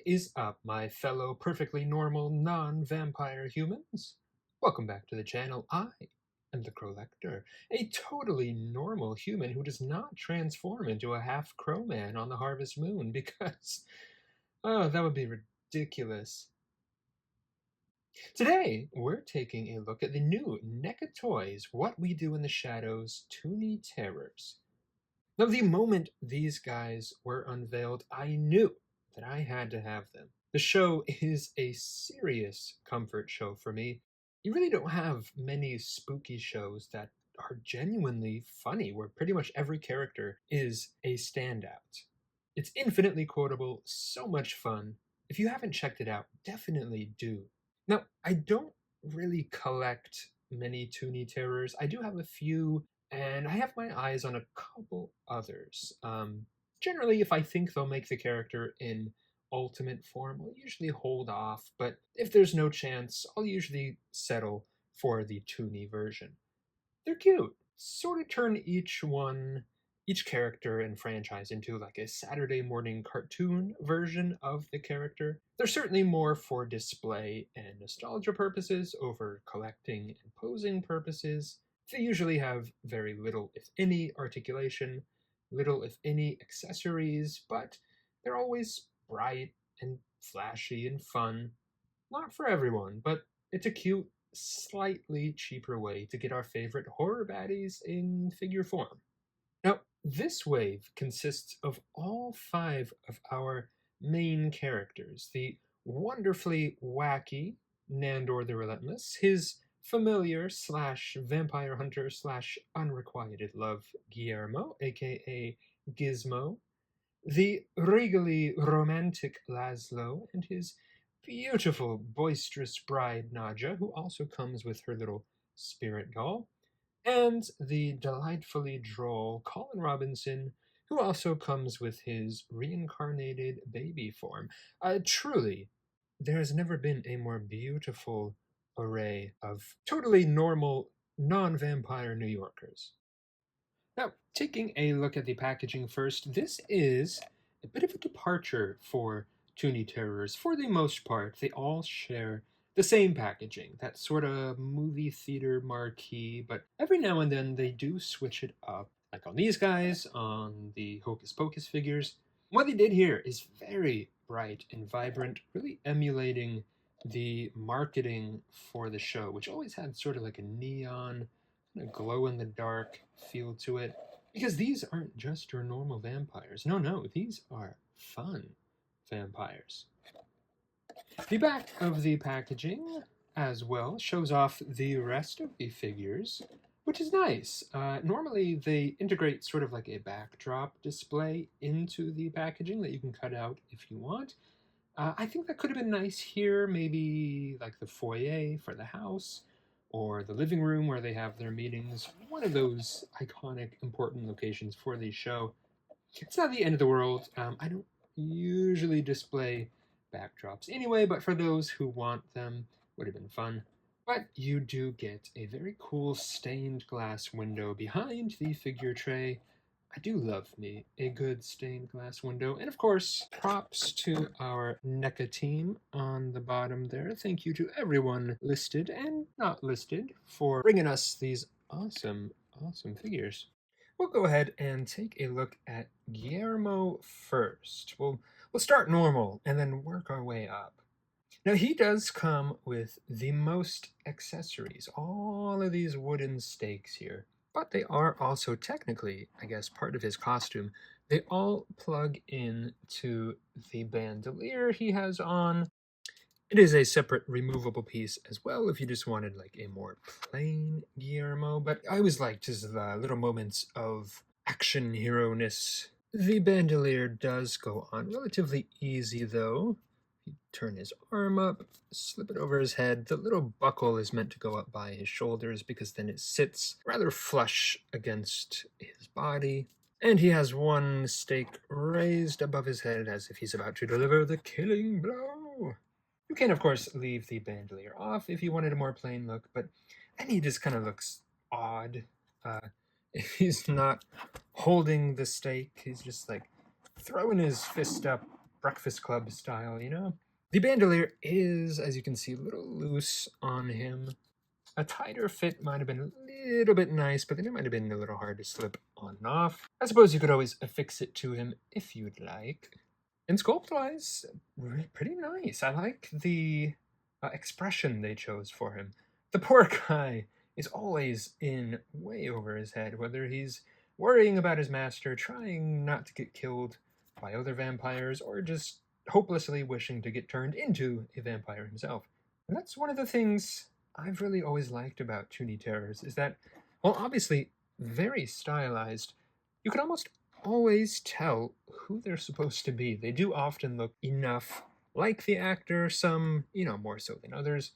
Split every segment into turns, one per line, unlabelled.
is up, my fellow perfectly normal non-vampire humans? Welcome back to the channel. I am the Crowlector, a totally normal human who does not transform into a half-crow man on the Harvest Moon because, oh, that would be ridiculous. Today, we're taking a look at the new NECA Toys What We Do in the Shadows Toony Terrors. Now, the moment these guys were unveiled, I knew that I had to have them. The show is a serious comfort show for me. You really don't have many spooky shows that are genuinely funny, where pretty much every character is a standout. It's infinitely quotable, so much fun. If you haven't checked it out, definitely do. Now, I don't really collect many Toony Terrors. I do have a few, and I have my eyes on a couple others. Generally, if I think they'll make the character in ultimate form, I'll usually hold off, but if there's no chance, I'll usually settle for the Toony version. They're cute. Sort of turn each character and franchise into like a Saturday morning cartoon version of the character. They're certainly more for display and nostalgia purposes over collecting and posing purposes. They usually have very little, if any, articulation, little, if any, accessories, but they're always bright and flashy and fun. Not for everyone, but it's a cute, slightly cheaper way to get our favorite horror baddies in figure form. Now, this wave consists of all 5 of our main characters: the wonderfully wacky Nandor the Relentless, his familiar / vampire hunter / unrequited love Guillermo, aka Gizmo, the regally romantic Laszlo, and his beautiful, boisterous bride Nadja, who also comes with her little spirit doll, and the delightfully droll Colin Robinson, who also comes with his reincarnated baby form. Truly, there has never been a more beautiful array of totally normal, non-vampire New Yorkers. Now, taking a look at the packaging first, this is a bit of a departure for Toony Terrors. For the most part, they all share the same packaging, that sort of movie theater marquee, but every now and then they do switch it up, like on these guys, on the Hocus Pocus figures. What they did here is very bright and vibrant, really emulating the marketing for the show, which always had sort of like a neon, kind of glow-in-the-dark feel to it. Because these aren't just your normal vampires. No, these are fun vampires. The back of the packaging, as well, shows off the rest of the figures, which is nice. Normally, they integrate sort of like a backdrop display into the packaging that you can cut out if you want. I think that could have been nice here, maybe like the foyer for the house, or the living room where they have their meetings. One of those iconic, important locations for the show. It's not the end of the world. I don't usually display backdrops anyway, but for those who want them, would have been fun. But you do get a very cool stained glass window behind the figure tray. I do love me a good stained glass window. And of course, props to our NECA team on the bottom there. Thank you to everyone listed and not listed for bringing us these awesome figures. We'll go ahead and take a look at Guillermo first. We'll start normal and then work our way up. Now, he does come with the most accessories, all of these wooden stakes here. But they are also technically, I guess, part of his costume. They all plug in to the bandolier he has on. It is a separate removable piece as well if you just wanted like a more plain Guillermo. But I always liked his little moments of action hero-ness. The bandolier does go on relatively easy though. You turn his arm up, slip it over his head. The little buckle is meant to go up by his shoulders because then it sits rather flush against his body. And he has one stake raised above his head as if he's about to deliver the killing blow. You can, of course, leave the bandolier off if you wanted a more plain look, but then he just kind of looks odd. If he's not holding the stake, he's just like throwing his fist up Breakfast Club style, you know? The bandolier is, as you can see, a little loose on him. A tighter fit might have been a little bit nice, but then it might have been a little hard to slip on and off. I suppose you could always affix it to him if you'd like. And sculpt-wise, pretty nice. I like the expression they chose for him. The poor guy is always in way over his head, whether he's worrying about his master, trying not to get killed by other vampires, or just hopelessly wishing to get turned into a vampire himself. And that's one of the things I've really always liked about Toony Terrors, is that, while obviously very stylized, you can almost always tell who they're supposed to be. They do often look enough like the actor, some, more so than others.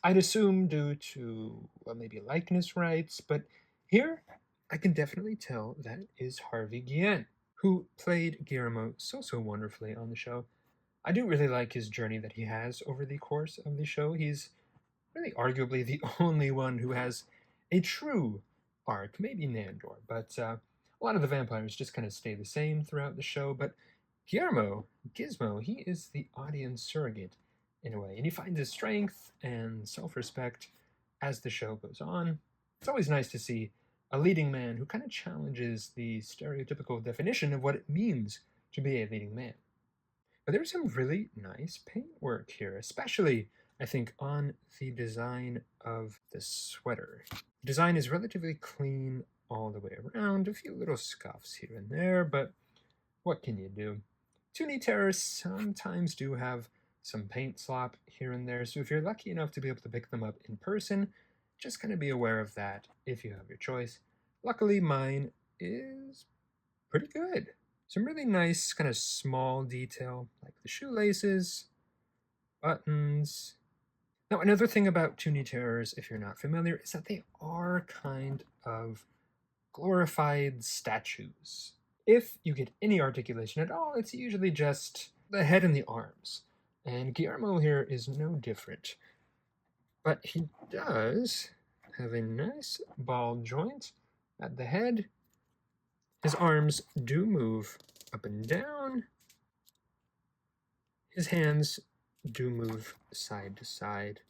I'd assume due to, well, maybe likeness rights, but here I can definitely tell that is Harvey Guillen, who played Guillermo so wonderfully on the show. I do really like his journey that he has over the course of the show. He's really arguably the only one who has a true arc, maybe Nandor, but a lot of the vampires just kind of stay the same throughout the show. But Guillermo, Gizmo, he is the audience surrogate in a way, and he finds his strength and self-respect as the show goes on. It's always nice to see a leading man who kind of challenges the stereotypical definition of what it means to be a leading man. But there's some really nice paintwork here, especially, I think, on the design of the sweater. The design is relatively clean all the way around, a few little scuffs here and there, but what can you do? Toony Terrors sometimes do have some paint slop here and there, so if you're lucky enough to be able to pick them up in person, just kind of be aware of that if you have your choice. Luckily, mine is pretty good. Some really nice kind of small detail, like the shoelaces, buttons. Now, another thing about Toony Terrors, if you're not familiar, is that they are kind of glorified statues. If you get any articulation at all, it's usually just the head and the arms. And Guillermo here is no different. But he does have a nice ball joint at the head. His arms do move up and down. His hands do move side to side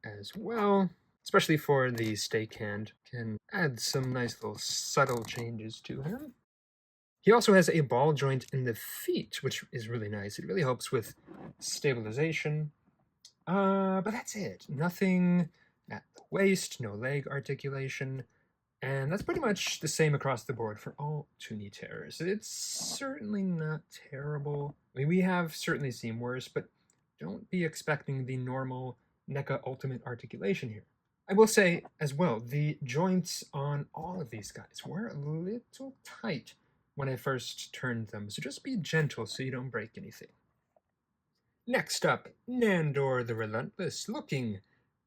as well, especially for the stake hand. Can add some nice little subtle changes to him. He also has a ball joint in the feet, which is really nice. It really helps with stabilization. But that's it. Nothing at the waist, no leg articulation. And that's pretty much the same across the board for all Toony Terrors. It's certainly not terrible. I mean, we have certainly seen worse, but don't be expecting the normal NECA ultimate articulation here. I will say, as well, the joints on all of these guys were a little tight when I first turned them, so just be gentle so you don't break anything. Next up, Nandor the Relentless, looking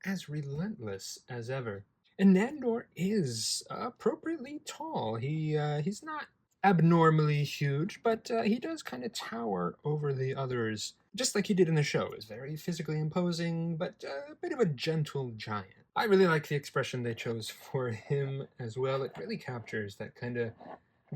as relentless as ever. And Nandor is appropriately tall. He's not abnormally huge, but he does kind of tower over the others, just like he did in the show. Is very physically imposing, but a bit of a gentle giant. I really like the expression they chose for him as well. It really captures that kind of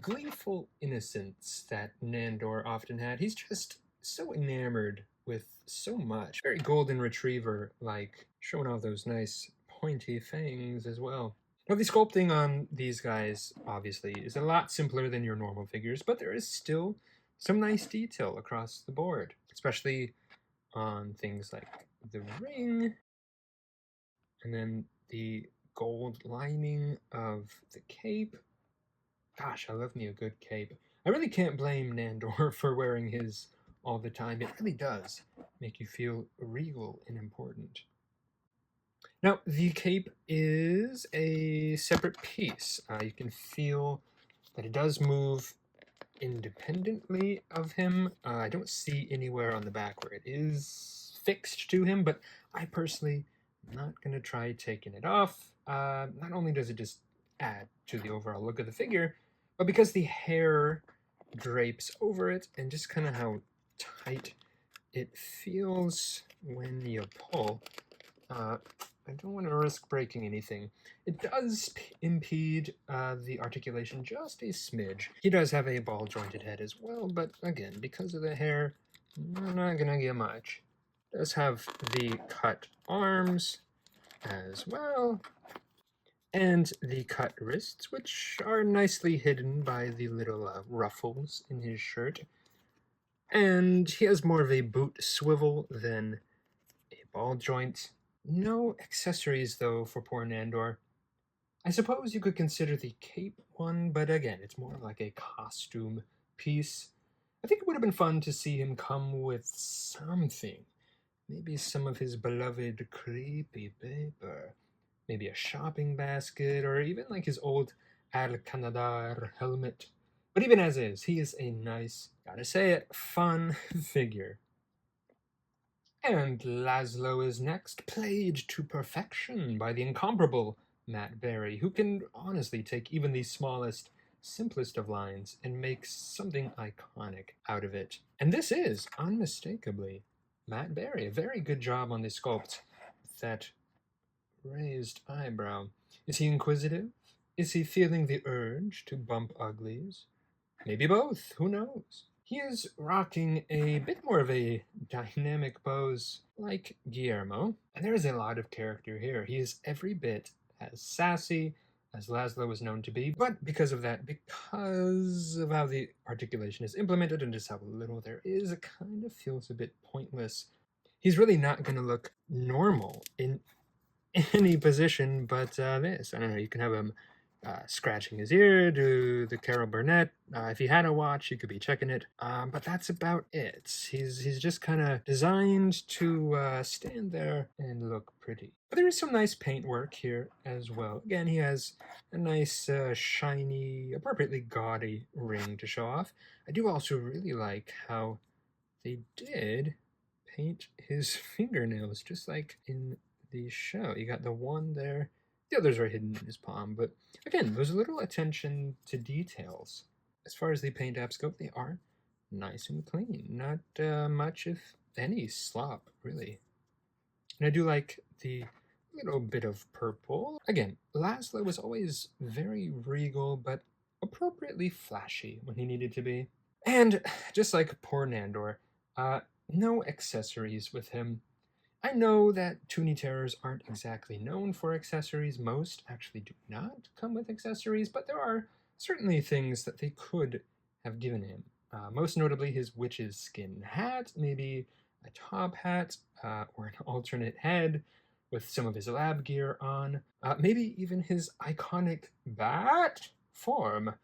gleeful innocence that Nandor often had. He's just so enamored with so much. Very golden retriever-like, showing off those nice pointy fangs as well. Now, the sculpting on these guys, obviously, is a lot simpler than your normal figures, but there is still some nice detail across the board, especially on things like the ring, and then the gold lining of the cape. Gosh, I love me a good cape. I really can't blame Nandor for wearing his all the time. It really does make you feel regal and important. Now, the cape is a separate piece. You can feel that it does move independently of him. I don't see anywhere on the back where it is fixed to him, but I personally am not going to try taking it off. Not only does it just add to the overall look of the figure, but because the hair drapes over it and just kind of how tight it feels when you pull, I don't want to risk breaking anything. It does impede the articulation just a smidge. He does have a ball-jointed head as well, but again, because of the hair, I'm not gonna get much. Does have the cut arms as well, and the cut wrists, which are nicely hidden by the little ruffles in his shirt. And he has more of a boot swivel than a ball joint. No accessories, though, for poor Nandor. I suppose you could consider the cape one, but again, it's more like a costume piece. I think it would have been fun to see him come with something. Maybe some of his beloved creepy paper. Maybe a shopping basket, or even like his old Al Canadar helmet. But even as is, he is a nice, gotta say it, fun figure. And Laszlo is next, played to perfection by the incomparable Matt Berry, who can honestly take even the smallest, simplest of lines and make something iconic out of it. And this is, unmistakably, Matt Berry. A very good job on the sculpt. That raised eyebrow. Is he inquisitive? Is he feeling the urge to bump uglies? Maybe both, who knows? He is rocking a bit more of a dynamic pose like Guillermo, and there is a lot of character here. He is every bit as sassy as Laszlo is known to be, but because of that, because of how the articulation is implemented and just how little there is, it kind of feels a bit pointless. He's really not going to look normal in any position but this. I don't know, you can have him scratching his ear, do the Carol Burnett. If he had a watch, he could be checking it. But that's about it. He's just kind of designed to stand there and look pretty. But there is some nice paintwork here as well. Again, he has a nice, shiny, appropriately gaudy ring to show off. I do also really like how they did paint his fingernails, just like in the show. You got the one there. The others are hidden in his palm, but again, there's a little attention to details. As far as the paint apps go, they are nice and clean. Not much, if any, slop, really. And I do like the little bit of purple. Again, Laszlo was always very regal, but appropriately flashy when he needed to be. And just like poor Nandor, no accessories with him. I know that Toony Terrors aren't exactly known for accessories. Most actually do not come with accessories, but there are certainly things that they could have given him. Most notably his witch's skin hat, maybe a top hat, or an alternate head with some of his lab gear on. Maybe even his iconic bat form.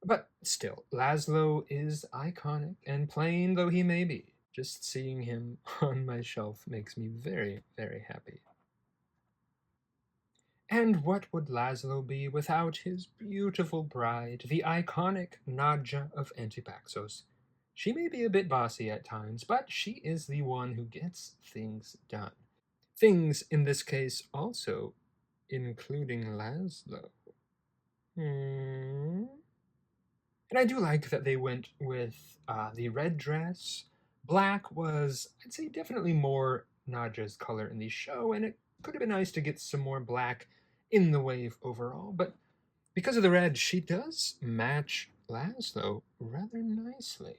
But still, Laszlo is iconic, and plain though he may be, just seeing him on my shelf makes me very, very happy. And what would Laszlo be without his beautiful bride, the iconic Nadja of Antipaxos? She may be a bit bossy at times, but she is the one who gets things done. Things, in this case, also including Laszlo. And I do like that they went with the red dress. Black was, I'd say, definitely more Nadja's color in the show, and it could have been nice to get some more black in the wave overall, but because of the red, she does match Laszlo rather nicely.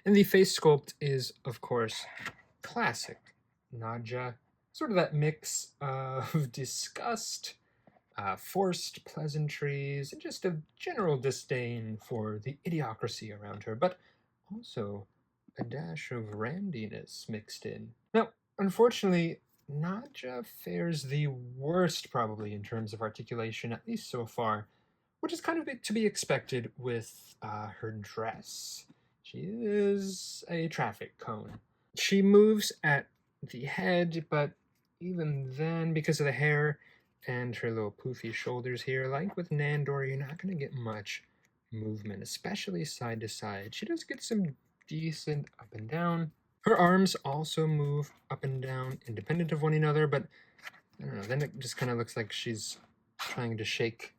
And the face sculpt is, of course, classic Nadja. Sort of that mix of disgust, forced pleasantries, and just a general disdain for the idiocracy around her, but also a dash of randiness mixed in. Now, unfortunately, Nadja fares the worst probably in terms of articulation, at least so far, which is kind of to be expected with her dress. She is a traffic cone. She moves at the head, but even then, because of the hair and her little poofy shoulders here, like with Nandor, you're not going to get much movement, especially side to side. She does get some decent up and down. Her arms also move up and down independent of one another, but I don't know, then it just kind of looks like she's trying to shake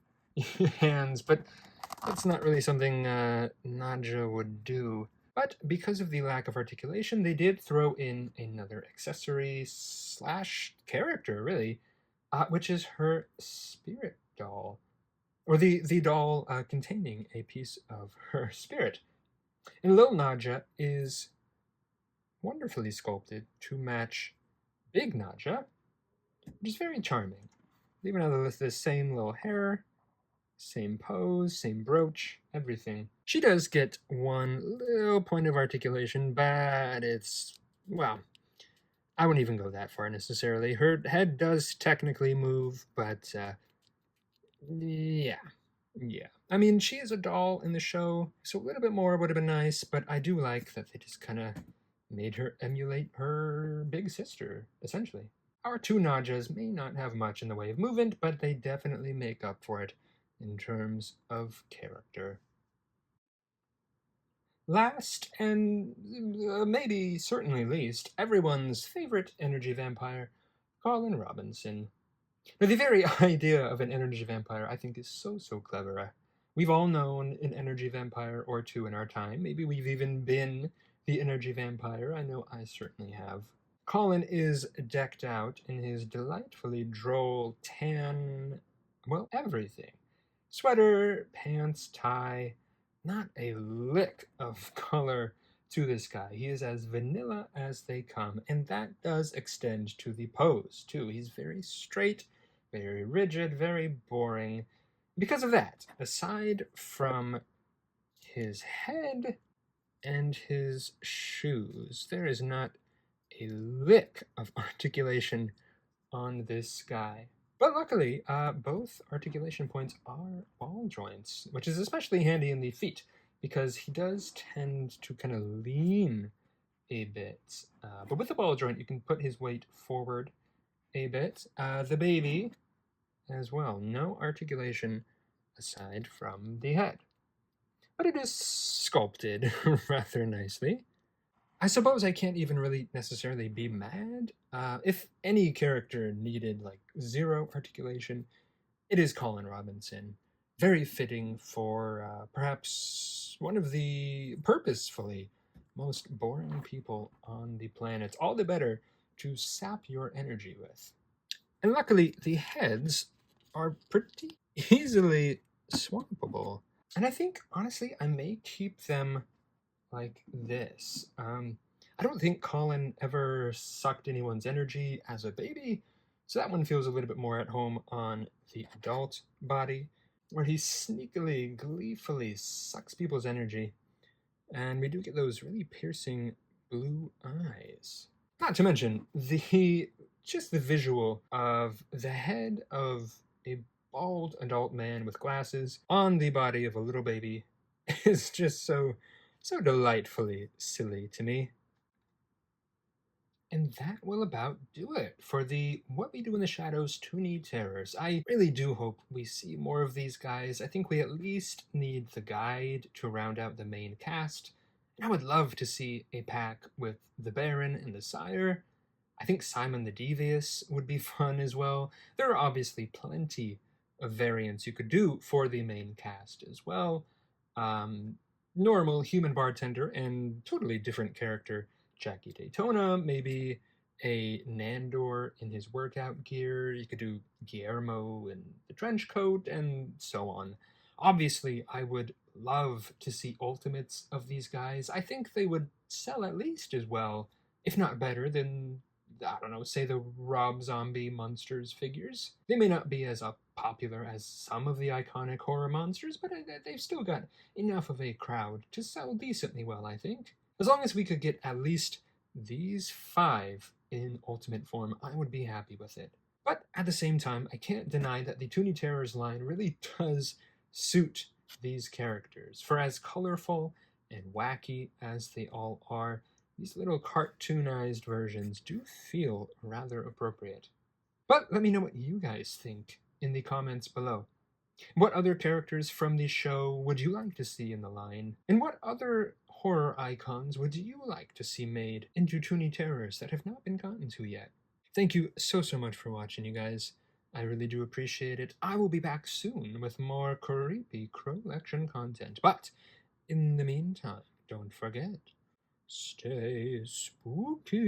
hands, but that's not really something Nadja would do. But because of the lack of articulation, they did throw in another accessory slash character, really, which is her spirit doll, or the doll containing a piece of her spirit. And little Nadja is wonderfully sculpted to match Big Nadja, which is very charming. Even though the same little hair, same pose, same brooch, everything. She does get one little point of articulation, but it's, well, I wouldn't even go that far necessarily. Her head does technically move, but yeah. Yeah. I mean, she is a doll in the show, so a little bit more would have been nice, but I do like that they just kind of made her emulate her big sister, essentially. Our two Nadjas may not have much in the way of movement, but they definitely make up for it in terms of character. Last, and maybe certainly least, everyone's favorite energy vampire, Colin Robinson. Now, the very idea of an energy vampire, I think, is so clever. We've all known an energy vampire or two in our time. Maybe we've even been the energy vampire. I know I certainly have. Colin is decked out in his delightfully droll tan, well, everything. Sweater, pants, tie, not a lick of color to this guy. He is as vanilla as they come, and that does extend to the pose, too. He's very straight, very rigid, very boring. Because of that, aside from his head and his shoes, there is not a lick of articulation on this guy. But luckily, both articulation points are ball joints, which is especially handy in the feet because he does tend to kind of lean a bit. But with the ball joint, you can put his weight forward a bit. The baby as well. No articulation aside from the head. But it is sculpted rather nicely. I suppose I can't even really necessarily be mad. If any character needed like zero articulation, it is Colin Robinson. Very fitting for perhaps one of the purposefully most boring people on the planet. All the better to sap your energy with. And luckily, the heads are pretty easily swappable. And I think, honestly, I may keep them like this. I don't think Colin ever sucked anyone's energy as a baby, so that one feels a little bit more at home on the adult body, where he sneakily, gleefully sucks people's energy, and we do get those really piercing blue eyes. Not to mention the visual of the head of a bald adult man with glasses on the body of a little baby is just so delightfully silly to me. And that will about do it for the What We Do in the Shadows Toony Terrors. I really do hope we see more of these guys. I think we at least need the guide to round out the main cast. And I would love to see a pack with the Baron and the Sire. I think Simon the Devious would be fun as well. There are obviously plenty of variants you could do for the main cast as well. Normal human bartender and totally different character Jackie Daytona, maybe a Nandor in his workout gear. You could do Guillermo in the trench coat, and so on. Obviously, I would love to see ultimates of these guys. I think they would sell at least as well, if not better, than, I don't know, say the Rob Zombie Monsters figures. They may not be as popular as some of the iconic horror monsters, but they've still got enough of a crowd to sell decently well, I think. As long as we could get at least these 5 in ultimate form, I would be happy with it. But at the same time, I can't deny that the Toony Terrors line really does suit these characters. For as colorful and wacky as they all are, these little cartoonized versions do feel rather appropriate. But let me know what you guys think in the comments below. What other characters from the show would you like to see in the line? And what other horror icons would you like to see made into Toony Terrors that have not been gotten to yet? Thank you so much for watching, you guys. I really do appreciate it. I will be back soon with more creepy collection content. But in the meantime, don't forget, stay spooky.